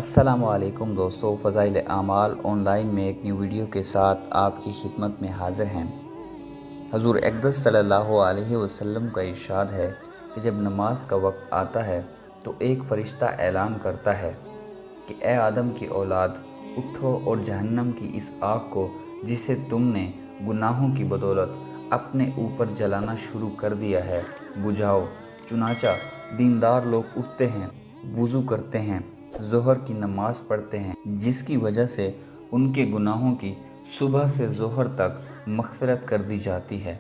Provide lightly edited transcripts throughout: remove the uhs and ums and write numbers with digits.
अस्सलामुअलैकुम दोस्तों, फ़ज़ाइल आमाल ऑनलाइन में एक न्यू वीडियो के साथ आपकी खिदमत में हाज़िर हैं। हज़ूर अक़दस सल्लल्लाहु अलैहि वसल्लम का इरशाद है कि जब नमाज का वक्त आता है तो एक फ़रिश्ता ऐलान करता है कि ए आदम की औलाद, उठो और जहन्नम की इस आग को जिसे तुमने गुनाहों की बदौलत अपने ऊपर जलाना शुरू कर दिया है, बुझाओ। चुनाचा दीनदार लोग उठते हैं, वुज़ू करते हैं, ज़ोहर की नमाज़ पढ़ते हैं, जिसकी वजह से उनके गुनाहों की सुबह से ज़ोहर तक मग़फ़िरत कर दी जाती है।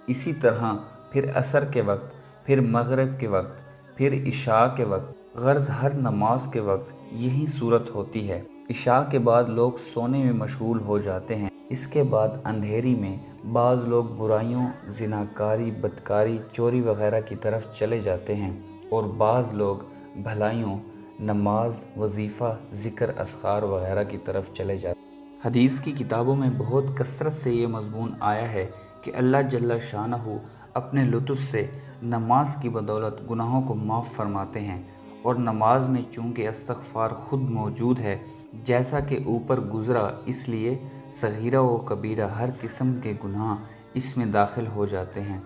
इसी तरह फिर असर के वक्त, फिर मग़रिब के वक्त, फिर इशा के वक्त, गर्ज़ हर नमाज के वक्त यही सूरत होती है। इशा के बाद लोग सोने में मशगूल हो जाते हैं। इसके बाद अंधेरी में बाज़ लोग बुराइयों, ज़िनाकारी, बदकारी, चोरी वग़ैरह की तरफ चले जाते हैं और बाज़ लोग भलाइयों, नमाज, वजीफ़ा, ज़िक्र, अस्कार वग़ैरह की तरफ चले जाते हैं। हदीस की किताबों में बहुत कसरत से ये मज़मून आया है कि अल्लाह जल्ल शानहू अपने लुत्फ़ से नमाज की बदौलत गुनाहों को माफ़ फरमाते हैं। और नमाज में चूँकि इस्तग़फ़ार ख़ुद मौजूद है, जैसा कि ऊपर गुज़रा, इसलिए सगीरा व कबीरा हर किस्म के गुनाह इसमें दाखिल हो जाते हैं,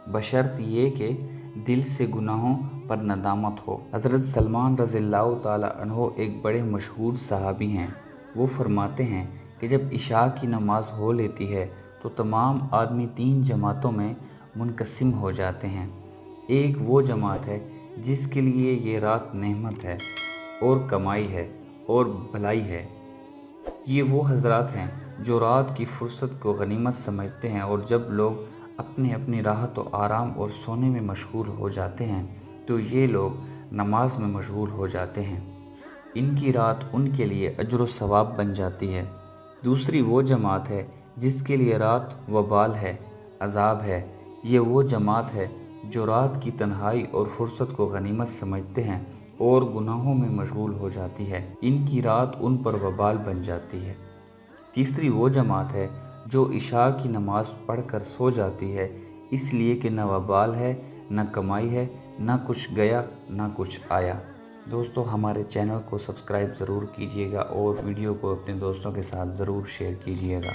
बशर्त ये कि दिल से गुनाहों पर नदामत हो। हज़रत सलमान रज़ियल्लाहु ताला अन्हो एक बड़े मशहूर सहाबी हैं। वो फरमाते हैं कि जब इशा की नमाज हो लेती है तो तमाम आदमी 3 जमातों में मुनक़सिम हो जाते हैं। एक वो जमात है जिसके लिए ये रात नेमत है और कमाई है और भलाई है। ये वो हज़रात हैं जो रात की फ़ुर्सत को गनीमत समझते हैं, और जब लोग अपनी अपनी राहत व आराम और सोने में मशगूल हो जाते हैं तो ये लोग नमाज में मशगूल हो जाते हैं। इनकी रात उनके लिए अजर व सवाब बन जाती है। दूसरी वो जमात है जिसके लिए रात वबाल है, अज़ाब है। ये वो जमात है जो रात की तन्हाई और फ़ुर्सत को गनीमत समझते हैं और गुनाहों में मशगूल हो जाती है। इनकी रात उन पर वबाल बन जाती है। तीसरी वो जमात है जो इशा की नमाज़ पढ़कर सो जाती है, इसलिए कि न वबाल है, न कमाई है, न कुछ गया, न कुछ आया। दोस्तों, हमारे चैनल को सब्सक्राइब ज़रूर कीजिएगा और वीडियो को अपने दोस्तों के साथ ज़रूर शेयर कीजिएगा।